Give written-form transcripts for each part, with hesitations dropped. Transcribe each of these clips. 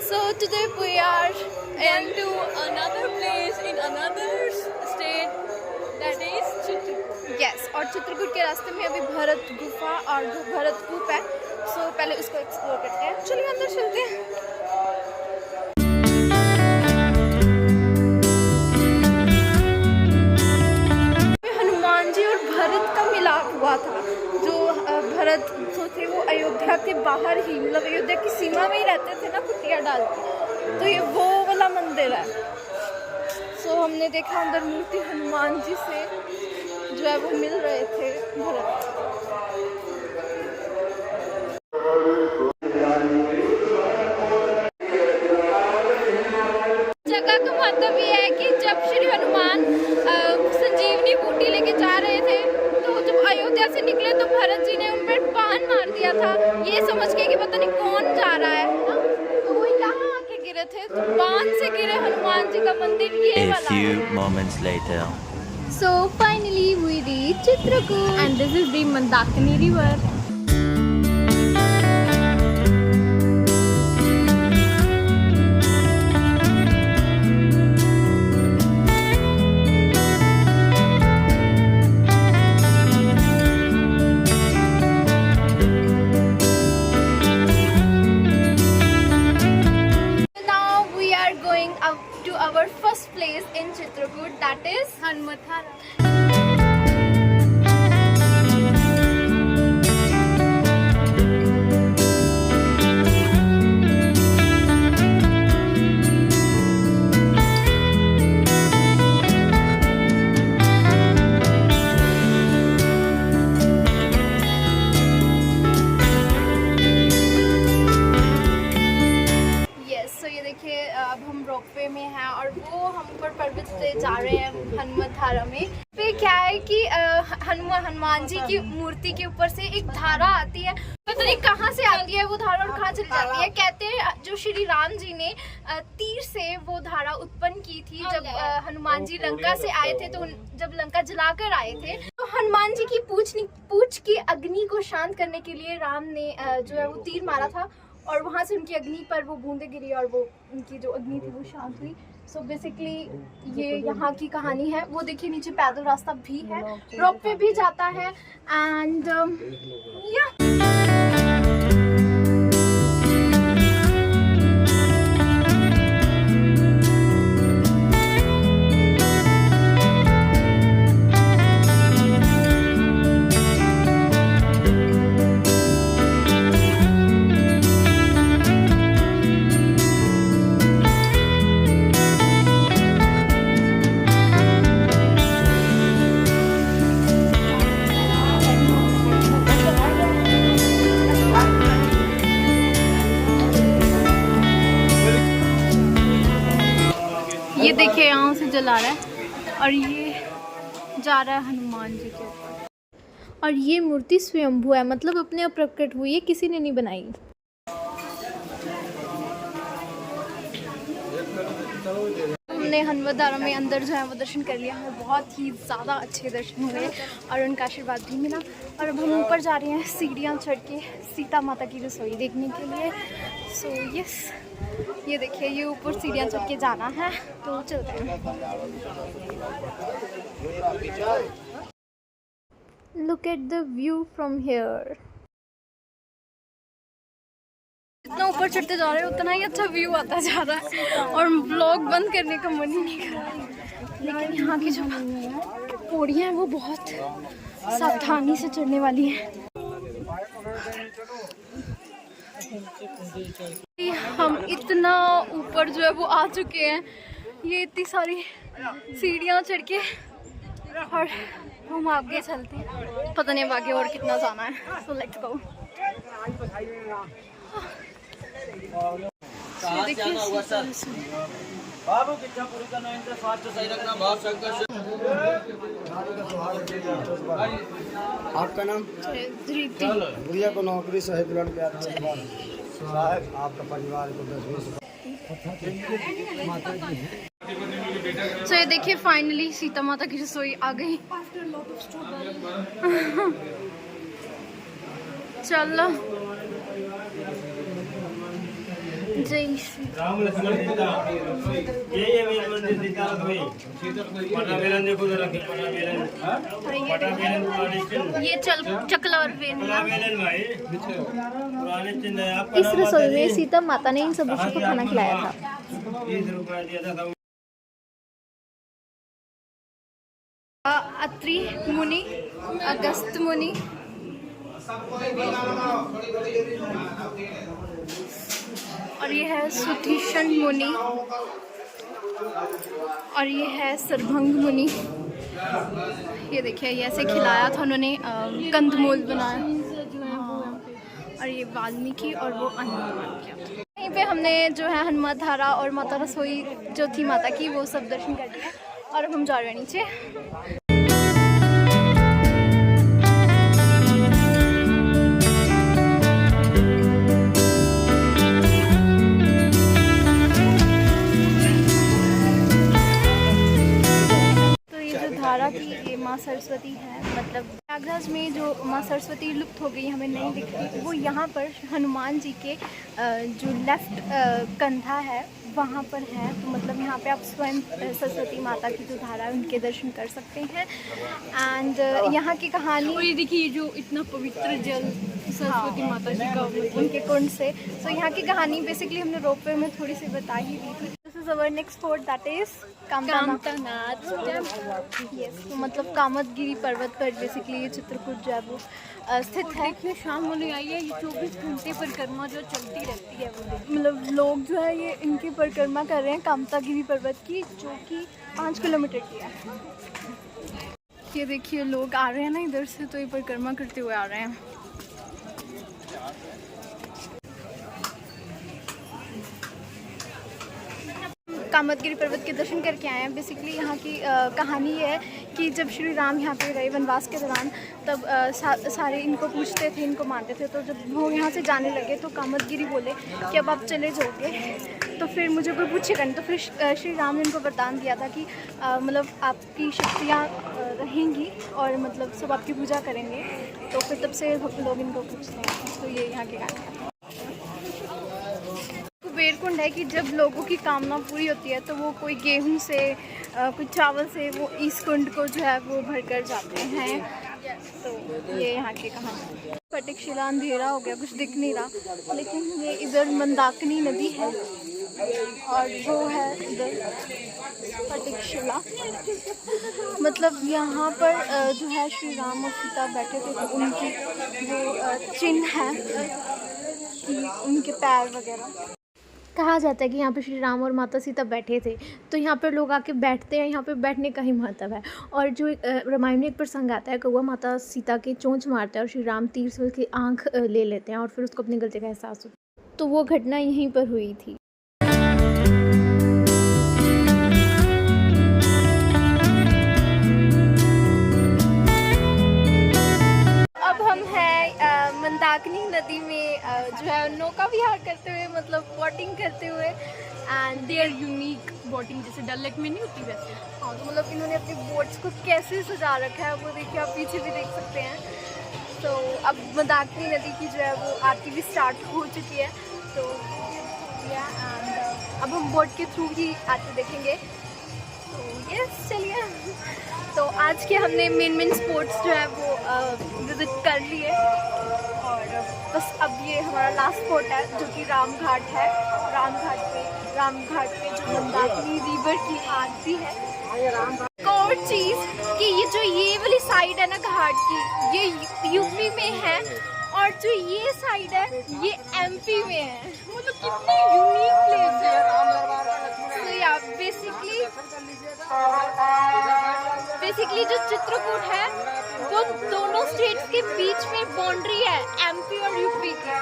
So today we are to another place in another state, that is Chitrakoot. yes, और चित्रकूट के रास्ते में अभी भरत गुफा और भरत कूप है। सो पहले उसको एक्सप्लोर करते हैं। चलिए अंदर चलते हैं। हनुमान जी और भरत का मिलाप हुआ था। जो भरत जो थे वो अयोध्या के बाहर ही, मतलब अयोध्या की सीमा में ही रहते थे ना, कुटिया डाल के। तो ये वो वाला मंदिर है। सो हमने देखा अंदर मूर्ति हनुमान जी से जो है वो मिल रहे थे भरत। जगह का मतलब ये है कि जब श्री हनुमान संजीवनी बूटी लेके जा रहे थे, तो जब अयोध्या से निकले तो भरत जी ने उन पर बाण मार दिया था, ये समझ के कि पता नहीं कौन जा रहा है ना, तो वो यहाँ आके गिरे थे। तो बाण से गिरे हनुमान जी का मंदिर ये वाला। A few moments later. So finally we reached Chitrakoot and this is the Mandakini river. Now we are going up to our first place in Chitrakoot, that is Hanmathara. अब हम रोपवे में हैं और वो हम ऊपर पर्वत से जा रहे हैं हनुमतधारा में। पे क्या है कि हनुमान जी की मूर्ति के ऊपर से एक धारा आती है, पता नहीं कहाँ से आती है वो धारा और कहाँ चली जाती है। कहते हैं जो श्री राम जी ने तीर से वो धारा उत्पन्न की थी जब हनुमान जी लंका से आए थे, तो जब लंका जलाकर आए थे तो हनुमान जी की पूछ की अग्नि को शांत करने के लिए राम ने जो है वो तीर मारा था और वहाँ से उनकी अग्नि पर वो बूंदें गिरी और वो उनकी जो अग्नि थी वो शांत हुई। सो बेसिकली ये यहाँ की कहानी है। वो देखिए नीचे पैदल रास्ता भी है, रोपवे भी जाता है एंड ये देखिए यहाँ से जला रहा है और ये जा रहा है हनुमान जी के ऊपर। और ये मूर्ति स्वयंभू है, मतलब अपने आप प्रकट हुई है, किसी ने नहीं बनाई। हमने हनुमतधारा में अंदर जो है वो दर्शन कर लिया है, बहुत ही ज़्यादा अच्छे दर्शन हुए और उनका आशीर्वाद भी मिला। और अब हम ऊपर जा रहे हैं सीढ़ियाँ चढ़ के सीता माता की रसोई देखने के लिए। सो यस, ये देखिए ये ऊपर सीढ़ियाँ चढ़ के जाना है, तो चलते हैं। Look at the view from here. जितना ऊपर चढ़ते जा रहे हैं उतना ही अच्छा व्यू आता जा रहा है और व्लॉग बंद करने का मन ही नहीं कर रहा। लेकिन यहाँ की जो पौड़ियाँ हैं वो बहुत सावधानी से चढ़ने वाली हैं। हम इतना ऊपर जो है वो आ चुके हैं, ये इतनी सारी सीढ़ियाँ चढ़ के, और हम आगे चलते हैं। पता नहीं अब आगे और कितना जाना है। So let's go. आपका नाम? गुड़िया को नौकरी सही दुल्हन पे आता है साहब, आपका परिवार को 10-20। सो ये देखिए फाइनली सीता माता की रसोई आ गई। चलो जय श्री राम लक्ष्मण सीता ये मेरे मंदिर सीता कोई पटा बेलन देखो जरा कि पटा बेलन पुराने चिन्ह ये चकला और वेन पटा बेलन भाई पुराने चिन्ह है आप इस रसोई में सीता माता ने इन सब ऋषियों को खाना खिलाया था। 30 रुपया दिया था। अत्रि मुनि, अगस्त मुनि, और ये है सुतीक्षण मुनि, और ये है सरभंग मुनि। ये देखिए ये ऐसे खिलाया था उन्होंने, कंदमूल बनाया। और ये वाल्मीकि और वो हनुमान किया। यहीं पे हमने जो है हनुमान धारा और माता रसोई जो थी माता की वो सब दर्शन कर लिया और अब हम जा रहे हैं नीचे। धारा की ये माँ सरस्वती है, मतलब प्रयागराज में जो माँ सरस्वती लुप्त हो गई हमें नहीं दिख रही, वो यहाँ पर हनुमान जी के जो लेफ्ट कंधा है वहाँ पर है। तो मतलब यहाँ पे आप स्वयं सरस्वती माता की जो धारा है उनके दर्शन कर सकते हैं। एंड यहाँ की कहानी, और ये देखिए जो इतना पवित्र जल सरस्वती माता जी का उनके कुंड से। तो यहाँ की कहानी बेसिकली हमने रोपवे में थोड़ी सी बता ही दी थी। This is our next spot, that is Kamtanath. Yes, तो मतलब कामतगिरी पर्वत पर बेसिकली ये चित्रकूट जो है वो स्थित है। देखिए शाम होने आई है, ये 24 घंटे परिक्रमा जो चलती रहती है वो। मतलब लोग जो है ये इनकी परिक्रमा कर रहे हैं कामतागिरी पर्वत की, जो कि 5 किलोमीटर की है। ये देखिए लोग आ रहे हैं ना इधर से, तो ये परिक्रमा करते हुए आ रहे हैं। कामतगिरी पर्वत के दर्शन करके आए हैं। बेसिकली यहाँ की कहानी ये है कि जब श्री राम यहाँ पे रहे वनवास के दौरान, तब सारे इनको पूछते थे, इनको मानते थे। तो जब वो यहाँ से जाने लगे तो कामतगिरी बोले कि अब आप चले जाओगे तो फिर मुझे कोई पूछेगा नहीं। तो फिर श्री राम ने इनको वरदान दिया था कि मतलब आपकी शक्तियाँ रहेंगी और मतलब सब आपकी पूजा करेंगे। तो फिर तब से लोग इनको पूछते हैं। तो ये यहाँ के गाने हैं। कुबेर कुंड है कि जब लोगों की कामना पूरी होती है तो वो कोई गेहूं से कोई चावल से वो इस कुंड को जो है वो भर कर जाते हैं। तो ये यहाँ की कहानी। फटिकशिला अंधेरा हो गया, कुछ दिख नहीं रहा, लेकिन ये इधर मंदाकिनी नदी है और वो है इधर फटिकशिला। मतलब यहाँ पर जो है श्री राम और सीता बैठे थे, तो उनकी वो चिन्ह है कि उनके पैर वगैरह। कहा जाता है कि यहाँ पे श्री राम और माता सीता बैठे थे, तो यहाँ पर लोग आके बैठते हैं। यहाँ पे बैठने का ही महत्व है। और जो रामायण में एक प्रसंग आता है, कौवा माता सीता के चोंच मारता है और श्री राम तीर से उसकी आँख ले लेते हैं और फिर उसको अपनी गलती का एहसास होता है। तो वो घटना यहीं पर हुई थी। अब हम हैं मंदाकिनी नदी में जो है नौका विहार करते हुए, मतलब बोटिंग करते हुए। And they are unique boating, जैसे डल लेक में नहीं होती वैसे। हाँ, तो मतलब इन्होंने अपनी बोट्स को कैसे सजा रखा है वो देखिए, आप पीछे भी देख सकते हैं। तो अब मंदाकिनी नदी की जो है वो आरती भी स्टार्ट हो चुकी है। तो एंड अब हम बोट के थ्रू ही आरती देखेंगे। तो यस, चलिए। तो आज के हमने मेन स्पॉट्स जो है वो विजिट कर लिए और बस अब ये हमारा लास्ट स्पॉट है जो कि रामघाट है। रामघाट पे जो मंदाकिनी रिवर की आरती है। एक और चीज़ कि ये वाली साइड है ना घाट की, ये यूपी में है और जो ये साइड है ये एमपी में है। मतलब कितनी यूनिक प्लेस है। तो या बेसिकली जो चित्रकूट है वो दोनों स्टेट्स के बीच में बाउंड्री है, एमपी और यूपी की।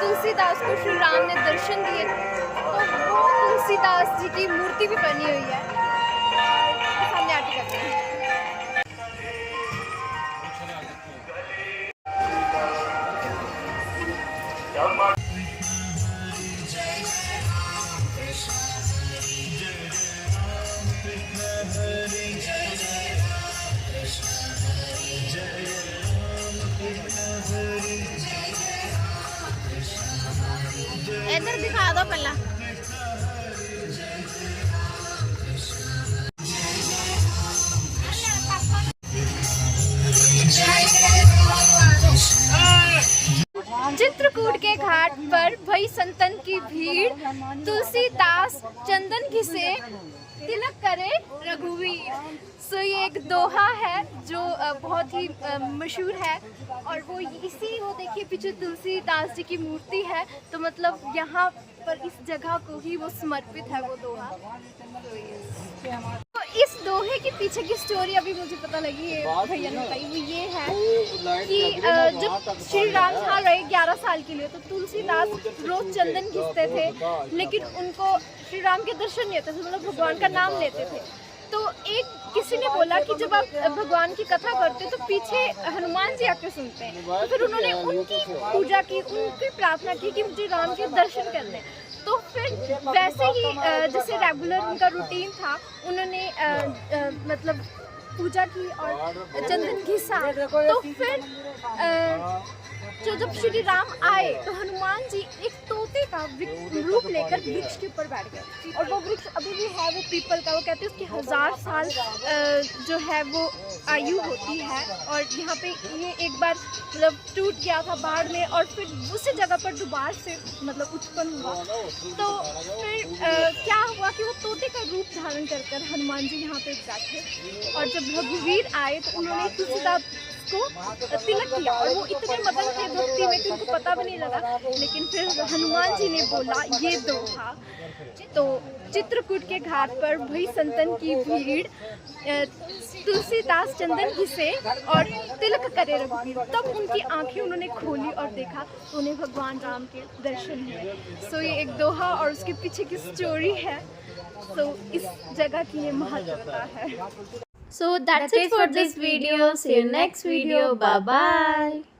तुलसीदास को श्री राम ने दर्शन दिए, तो वो तुलसीदास जी की मूर्ति भी बनी हुई है। सामने आरती करते हैं। इधर दिखा दो पहला। चित्रकूट के घाट पर भई संतन की भीड़, तुलसीदास चंदन घिसे तिलक करे रघुवीर। सो ये एक दोहा है जो बहुत ही मशहूर है, और वो इसी वो देखिए पीछे तुलसीदास जी की मूर्ति है, तो मतलब यहाँ पर इस जगह को ही वो समर्पित है वो दोहा। तो इस दोहे के पीछे की स्टोरी अभी मुझे पता लगी है भैया ने बताई, वो ये है कि जब श्री राम यहाँ रहे 11 साल के लिए, तो तुलसीदास रोज चंदन घिसते थे, लेकिन उनको श्री राम के दर्शन नहीं होते थे, मतलब भगवान का नाम लेते थे। तो एक किसी ने बोला कि जब आप भगवान की कथा करते तो पीछे हनुमान जी आके सुनते हैं, तो फिर उन्होंने उनकी पूजा की, उनकी प्रार्थना की कि मुझे राम के दर्शन करने। तो फिर वैसे ही जैसे रेगुलर उनका रूटीन था, उन्होंने मतलब पूजा की और चंदन घिसा। तो फिर तो जब श्री राम आए तो हनुमान जी एक तोते का रूप लेकर वृक्ष के ऊपर बैठ गए, और वो वृक्ष अभी भी है, वो पीपल का, वो कहते हैं उसकी 1000 साल जो है वो आयु होती है। और यहाँ पे ये एक बार मतलब टूट गया था बाढ़ में, और फिर उसी जगह पर दोबारा से मतलब उत्पन्न हुआ। तो फिर क्या हुआ कि वो तोते का रूप धारण कर हनुमान जी यहाँ पे बैठे, और जब रघुवीर आए तो उन्होंने तुलसीदास को तिलक किया, और वो इतने मगन थे भक्ति में कि उनको पता भी नहीं लगा। लेकिन फिर हनुमान जी ने बोला ये दोहा। तो चित्रकूट के घाट पर भई संतन की भीड़, तुलसीदास चंदन घिसे और तिलक करे रघुवीर। तब उनकी आंखें उन्होंने खोली और देखा तो उन्हें भगवान राम के दर्शन हुए। सो ये एक दोहा और उसके पीछे की स्टोरी है। तो इस जगह की ये महत्वता है। So that's it for this video. See you next video. Bye bye.